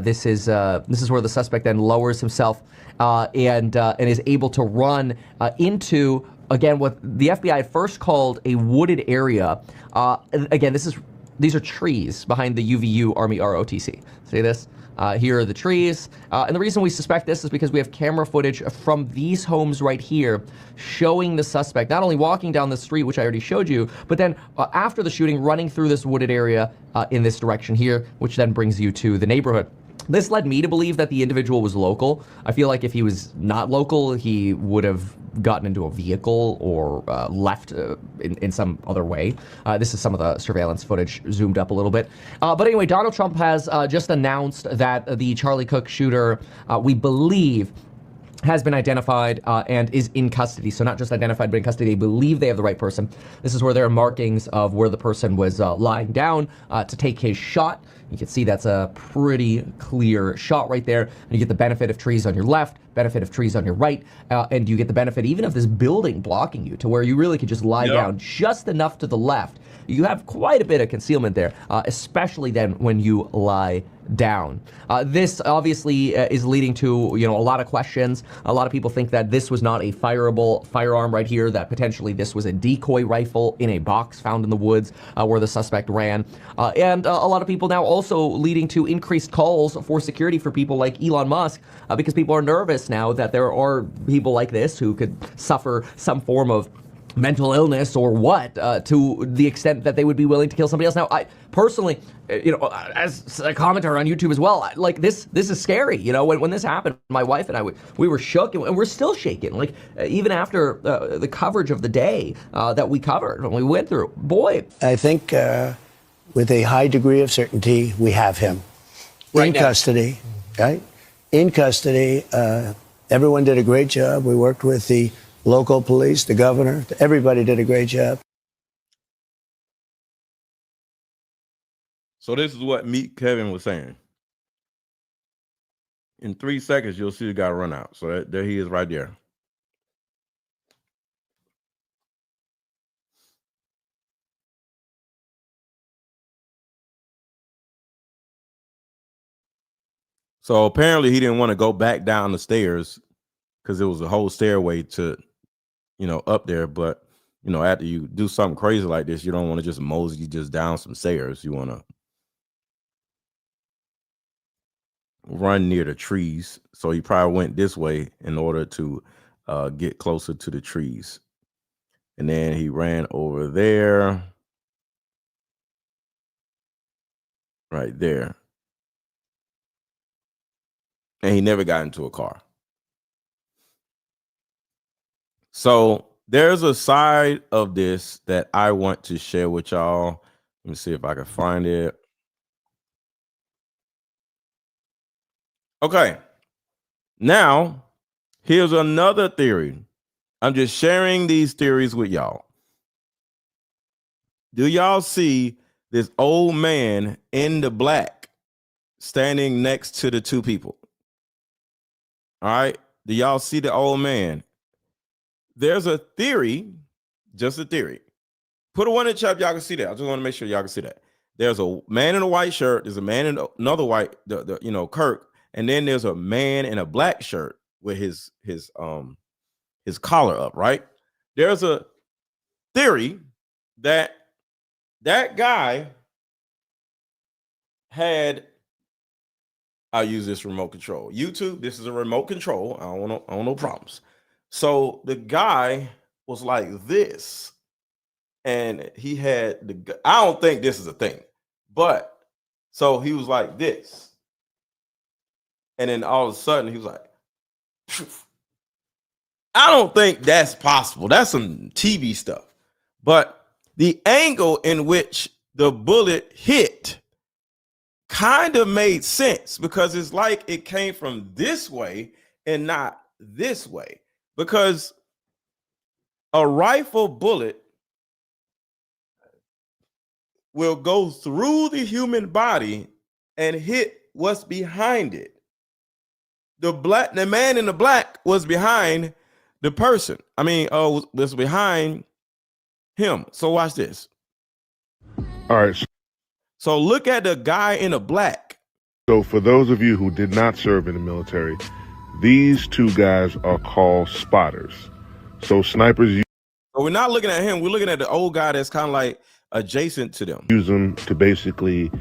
This is where the suspect then lowers himself and is able to run into, again, what the FBI at first called a wooded area. Again, these are trees behind the UVU Army ROTC. See this? Here are the trees. And the reason we suspect this is because we have camera footage from these homes right here showing the suspect not only walking down the street, which I already showed you, but then after the shooting, running through this wooded area in this direction here, which then brings you to the neighborhood. This led me to believe that the individual was local. I feel like if he was not local, he would have gotten into a vehicle or left in some other way. This is some of the surveillance footage zoomed up a little bit. But anyway, Donald Trump has just announced that the Charlie Kirk shooter, we believe, has been identified and is in custody. So not just identified, but in custody. They believe they have the right person. This is where there are markings of where the person was lying down to take his shot. You can see that's a pretty clear shot right there. And you get the benefit of trees on your left, benefit of trees on your right, and you get the benefit even of this building blocking you to where you really could just lie down just enough to the left. You have quite a bit of concealment there, especially then when you lie down. This obviously is leading to, a lot of questions. A lot of people think that this was not a fireable firearm right here, that potentially this was a decoy rifle in a box found in the woods where the suspect ran. And a lot of people now also leading to increased calls for security for people like Elon Musk, because people are nervous now that there are people like this who could suffer some form of mental illness or what, to the extent that they would be willing to kill somebody else. Now, I personally, as a commenter on YouTube as well, like this is scary. When this happened, my wife and I, we were shook, and we're still shaken. Like even after the coverage of the day that we covered, when we went through, boy. I think with a high degree of certainty, we have him in custody, right? In custody. Everyone did a great job. We worked with the local police, the governor, everybody did a great job. So this is what Meet Kevin was saying. In 3 seconds, you'll see the guy run out. So there he is right there. So apparently he didn't want to go back down the stairs because it was a whole stairway to, up there. But, after you do something crazy like this, you don't want to just mosey just down some stairs. You want to run near the trees. So he probably went this way in order to get closer to the trees. And then he ran over there. Right there. And he never got into a car. So there's a side of this that I want to share with y'all. Let me see if I can find it. Okay. Now, here's another theory. I'm just sharing these theories with y'all. Do y'all see this old man in the black standing next to the two people? All right. Do y'all see the old man? There's a theory, just a theory. Put a one in the chat if y'all can see that. I just want to make sure y'all can see that. There's a man in a white shirt. There's a man in another white, Kirk, and then there's a man in a black shirt with his collar up. Right? There's a theory that guy had. I'll use this remote control. YouTube, this is a remote control. I don't want no problems. So the guy was like this, and he had I don't think this is a thing, but so he was like this, and then all of a sudden he was like, phew. I don't think that's possible. That's some TV stuff. But the angle in which the bullet hit kind of made sense, because it's like it came from this way and not this way, because a rifle bullet will go through the human body and hit what's behind it. The man in the black was behind the person. Was behind him. So watch this. All right. So look at the guy in the black. So for those of you who did not serve in the military, these two guys are called spotters. So snipers So we're not looking at him. We're looking at the old guy that's kind of like adjacent to them. use them to basically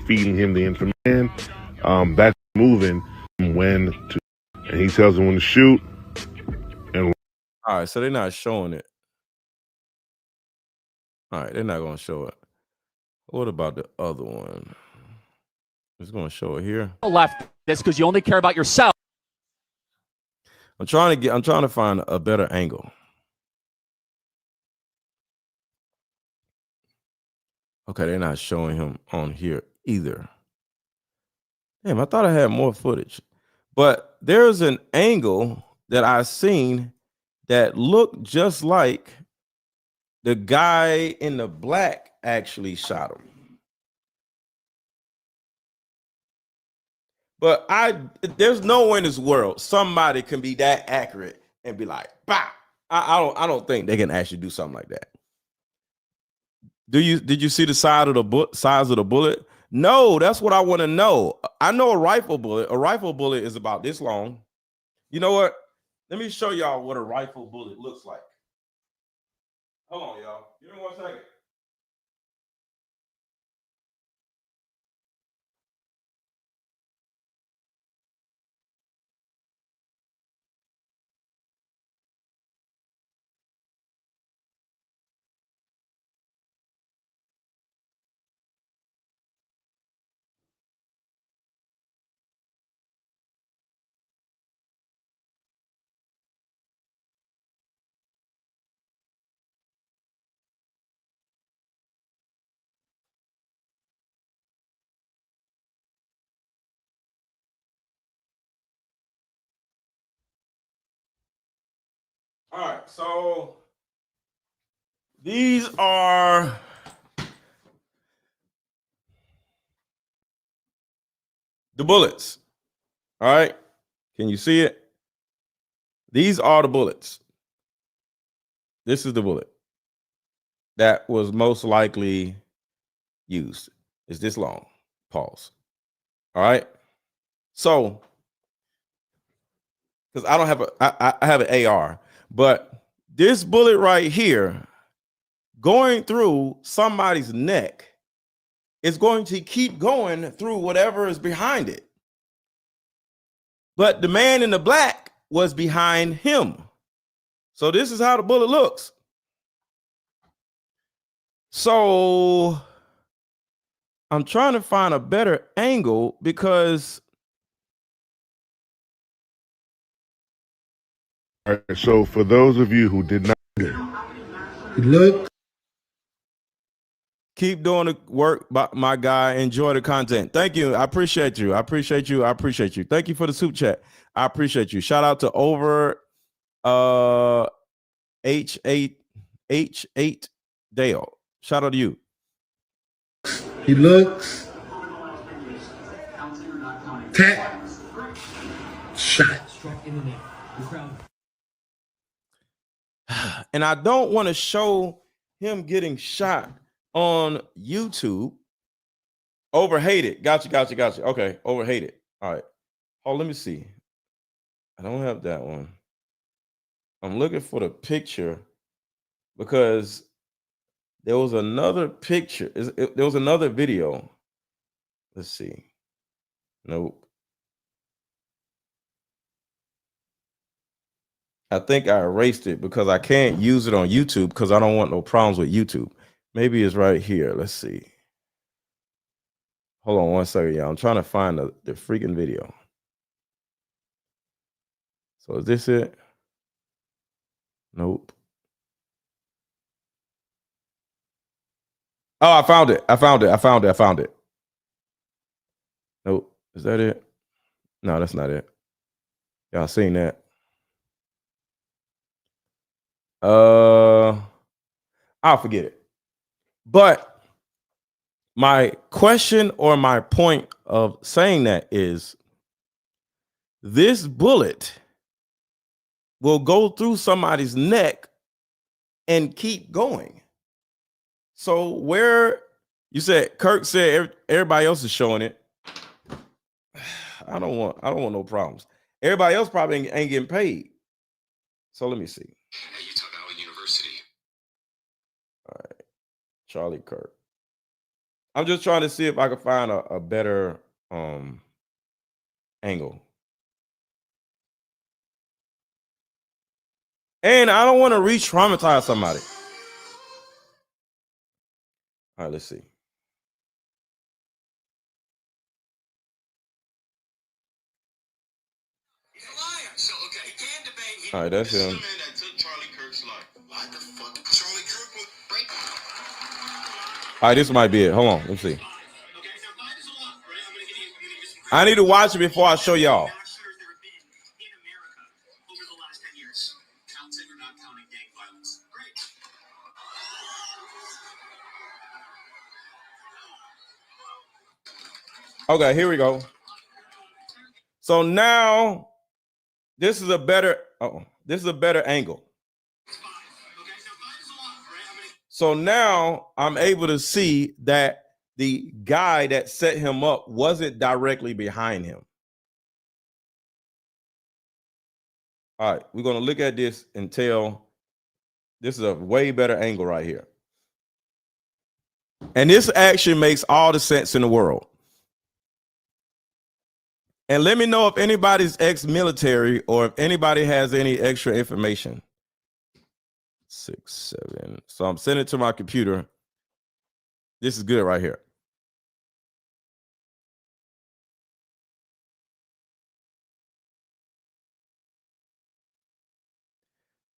feeding him the information. That's moving when to, and he tells them when to shoot. And all right, so they're not showing it. All right, they're not going to show it. What about the other one? It's going to show it here. Left this because you only care about yourself. I'm trying to find a better angle. Okay, they're not showing him on here either. Damn, I thought I had more footage. But there's an angle that I seen that looked just like the guy in the black actually shot him. But there's no way in this world somebody can be that accurate and be like, bah. I don't think they can actually do something like that. Did you see the size of the bullet? No, that's what I want to know. I know a rifle bullet. A rifle bullet is about this long. You know what? Let me show y'all what a rifle bullet looks like. Hold on, y'all. Give me 1 second. All right, so these are the bullets. All right, can you see it? These are the bullets. This is the bullet that was most likely used. It's this long. Pause. All right. So, because I don't have I have an AR, but this bullet right here going through somebody's neck is going to keep going through whatever is behind it. But the man in the black was behind him. So this is how the bullet looks. So I'm trying to find a better angle because. all right, so for those of you who did not look, keep doing the work, my guy. Enjoy the content. Thank you. I appreciate you. I appreciate you. I appreciate you. Thank you for the soup chat. I appreciate you. Shout out to over H8 Dale. Shout out to you. he looks, tap, shot. And I don't want to show him getting shot on YouTube. Overhated. Gotcha. Okay, overhated. All right. Oh, let me see. I don't have that one. I'm looking for the picture because there was another picture. There was another video. Let's see. Nope. I think I erased it because I can't use it on YouTube because I don't want no problems with YouTube. Maybe it's right here. Let's see. Hold on one second, y'all. I'm trying to find the freaking video. So is this it? Nope. Oh, I found it. Nope. Is that it? No, that's not it. Y'all seen that? I'll forget it. But my question or my point of saying that is this bullet will go through somebody's neck and keep going. So where you said Kirk said everybody else is showing it. I don't want no problems. Everybody else probably ain't getting paid. So let me see. At Utah Valley University. All right. Charlie Kirk. I'm just trying to see if I can find a better angle. And I don't want to re-traumatize somebody. All right, let's see. He's a liar. So, okay, he can debate. All right, that's him. This is the man that took Charlie Kirk's life. Why the fuck? Charlie Kirk was break. All right, this might be it. Hold on, let's see. I need to watch it before I show y'all. Counting or not counting gang violence. Great. Okay, here we go. So now this is a better angle. So now I'm able to see that the guy that set him up wasn't directly behind him. All right, we're going to look at this and tell this is a way better angle right here. And this actually makes all the sense in the world. And let me know if anybody's ex-military or if anybody has any extra information. 6, 7. So I'm sending it to my computer. This is good right here.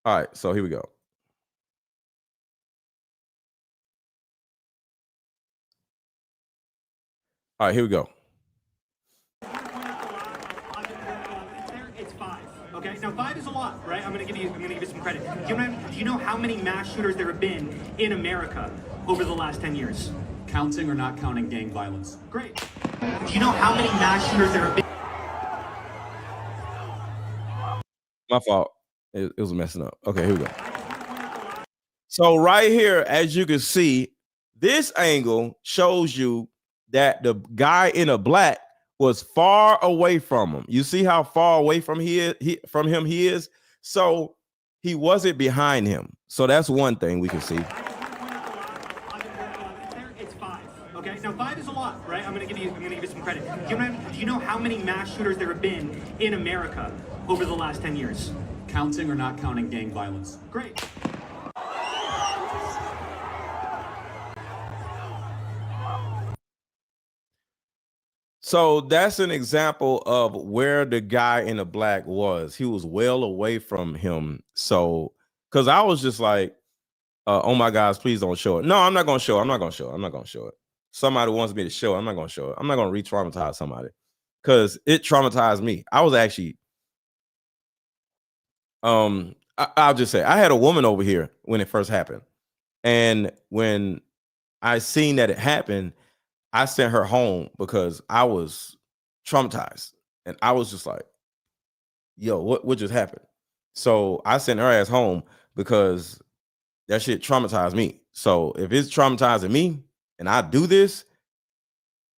All right, so here we go. All right, here we go. It's 5. Okay, now 5 is a lot, right? I'm gonna give you some credit. Do you know how many mass shooters there have been in America over the last 10 years? Counting or not counting gang violence. Great. Do you know how many mass shooters there have been? My fault. It was messing up. Okay, here we go. So right here, as you can see, this angle shows you that the guy in a black was far away from him. You see how far away from him he is? So he wasn't behind him. So that's one thing we can see. It's 5. Okay, now 5 is a lot, right? I'm gonna give you some credit. Do you know how many mass shooters there have been in America over the last 10 years? Counting or not counting gang violence. Great. So that's an example of where the guy in the black was. He was well away from him. So, because I was just like, oh my gosh, please don't show it. No, I'm not going to show it. I'm not going to show it. Somebody wants me to show it. I'm not going to show it. I'm not going to re-traumatize somebody because it traumatized me. I was actually, I'll just say, I had a woman over here when it first happened. And when I seen that it happened, I sent her home because I was traumatized. And I was just like, yo, what just happened? So I sent her ass home because that shit traumatized me. So if it's traumatizing me and I do this,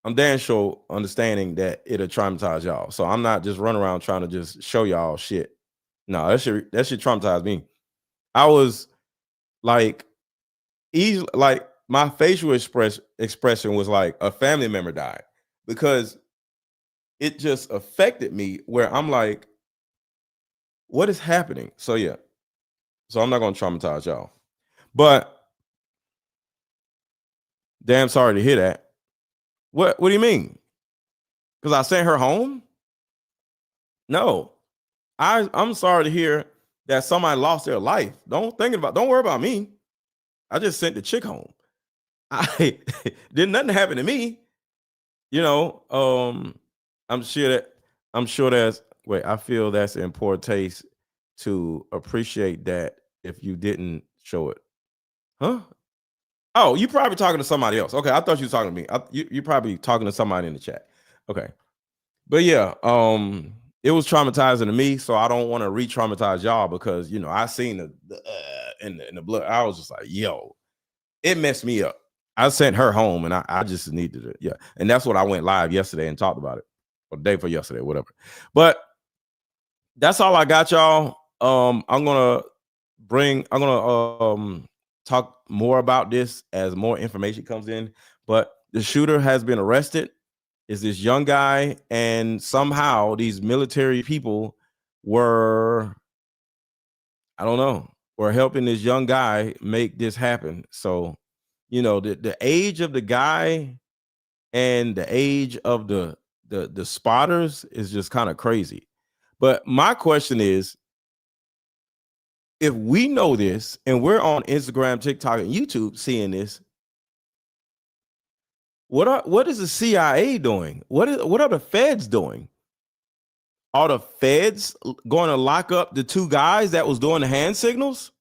I'm damn sure understanding that it'll traumatize y'all. So I'm not just running around trying to just show y'all shit. No, that shit traumatized me. I was like, easy, like my facial expression was like a family member died, because it just affected me where I'm like, what is happening? So yeah. So I'm not gonna traumatize y'all. But damn sorry to hear that. What do you mean? Because I sent her home? No. I'm sorry to hear that somebody lost their life. Don't worry about me. I just sent the chick home. I did nothing happen to me. You know, I'm sure that's I feel that's in poor taste to appreciate that if you didn't show it. Huh? Oh, you probably talking to somebody else. Okay, I thought you were talking to me. You probably talking to somebody in the chat. Okay. But yeah, it was traumatizing to me, so I don't want to re-traumatize y'all, because you know I seen in the blood. I was just like, yo, it messed me up. I sent her home, and I just needed it. Yeah, and that's what I went live yesterday and talked about it, or the day for yesterday, whatever. But that's all I got, y'all. I'm gonna talk more about this as more information comes in. But the shooter has been arrested. Is this young guy, and somehow these military people were, I don't know, were helping this young guy make this happen. So, you know, the age of the guy and the age of the spotters is just kind of crazy. But my question is, if we know this and we're on Instagram, TikTok, and YouTube seeing this, what is the CIA doing? What are the feds doing? Are the feds going to lock up the two guys that was doing the hand signals?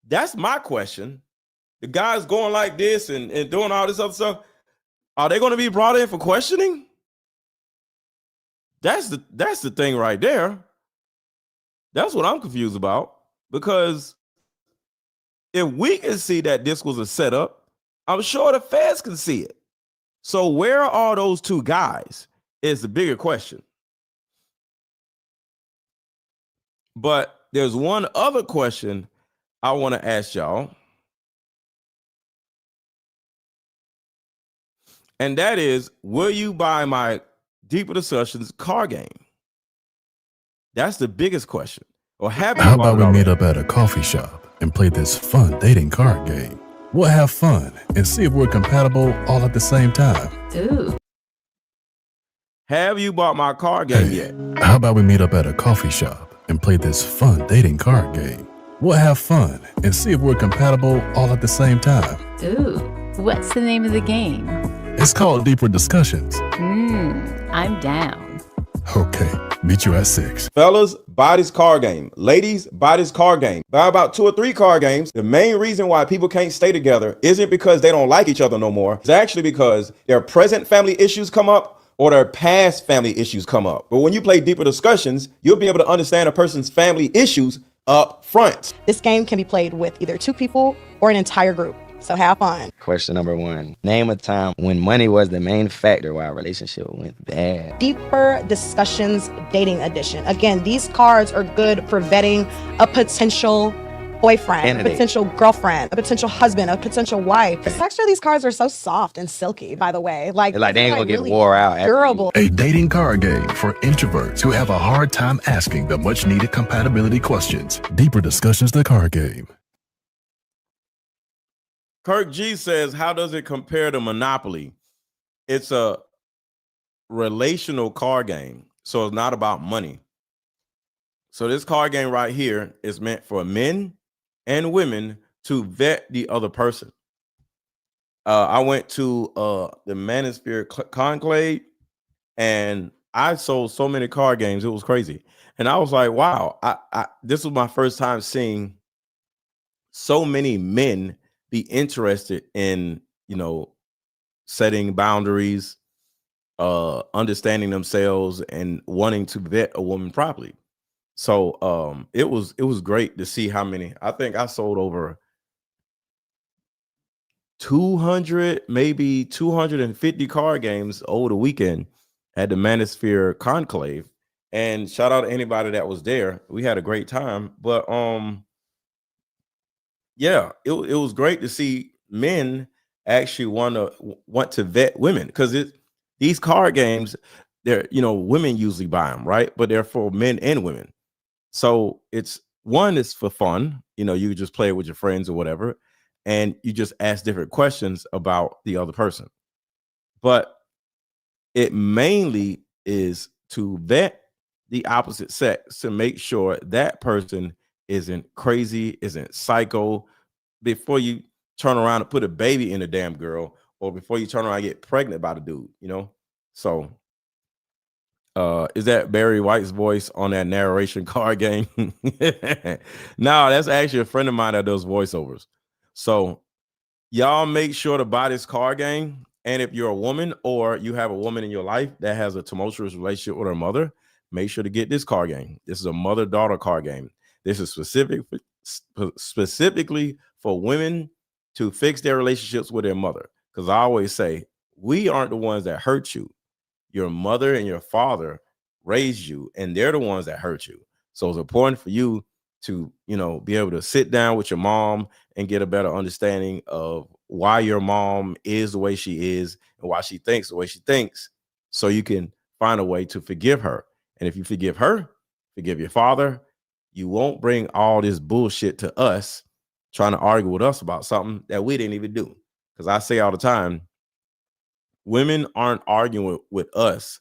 That's my question. The guys going like this and doing all this other stuff, are they going to be brought in for questioning? That's the thing right there. That's what I'm confused about, because if we can see that this was a setup, I'm sure the feds can see it. So where are those two guys is the bigger question. But there's one other question I want to ask y'all. And that is, will you buy my Deeper Discussions card game? That's the biggest question. Or have you? How about we meet up at a coffee shop and play this fun dating card game? We'll have fun and see if we're compatible all at the same time. Ooh. Have you bought my card game yet? How about we meet up at a coffee shop and play this fun dating card game? We'll have fun and see if we're compatible all at the same time. Ooh. What's the name of the game? It's called Deeper Discussions. I'm down. Okay, meet you at 6. Fellas, buy this card game. Ladies, buy this card game. Buy about 2 or 3 card games. The main reason why people can't stay together isn't because they don't like each other no more. It's actually because their present family issues come up or their past family issues come up. But when you play Deeper Discussions, you'll be able to understand a person's family issues up front. This game can be played with either 2 people or an entire group. So have fun. Question number 1. Name a time when money was the main factor why a relationship went bad. Deeper Discussions Dating Edition. Again, these cards are good for vetting a potential boyfriend, a potential girlfriend, a potential husband, a potential wife. The texture of these cards are so soft and silky, by the way. Like they ain't gonna get really wore out. Durable. A dating card game for introverts who have a hard time asking the much needed compatibility questions. Deeper Discussions, the card game. Kirk G says, how does it compare to Monopoly? It's a relational card game, so it's not about money. So this card game right here is meant for men and women to vet the other person. I went to the Manosphere Conclave, and I sold so many card games. It was crazy. And I was like, wow, this was my first time seeing so many men be interested in, you know, setting boundaries, understanding themselves, and wanting to vet a woman properly. So it was great to see how many. I think I sold over 200, maybe 250 card games over the weekend at the Manosphere Conclave. And shout out to anybody that was there. We had a great time. But yeah, it was great to see men actually want to vet women, because these card games, they're, women usually buy them, right? But they're for men and women. So it's for fun, you just play it with your friends or whatever, and you just ask different questions about the other person. But it mainly is to vet the opposite sex to make sure that person isn't crazy, isn't psycho, before you turn around and put a baby in a damn girl, or before you turn around and get pregnant by the dude, So is that Barry White's voice on that narration card game? No, that's actually a friend of mine that does voiceovers. So y'all make sure to buy this card game. And if you're a woman, or you have a woman in your life that has a tumultuous relationship with her mother, make sure to get this card game. This is a mother-daughter card game. This is specifically for women to fix their relationships with their mother. Because I always say, we aren't the ones that hurt you. Your mother and your father raised you, and they're the ones that hurt you. So it's important for you to, be able to sit down with your mom and get a better understanding of why your mom is the way she is and why she thinks the way she thinks, so you can find a way to forgive her. And if you forgive her, forgive your father, you won't bring all this bullshit to us trying to argue with us about something that we didn't even do. Because I say all the time, women aren't arguing with us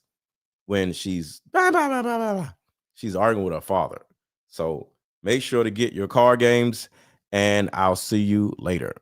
when she's blah, blah, blah, blah, blah. She's arguing with her father. So make sure to get your card games, and I'll see you later.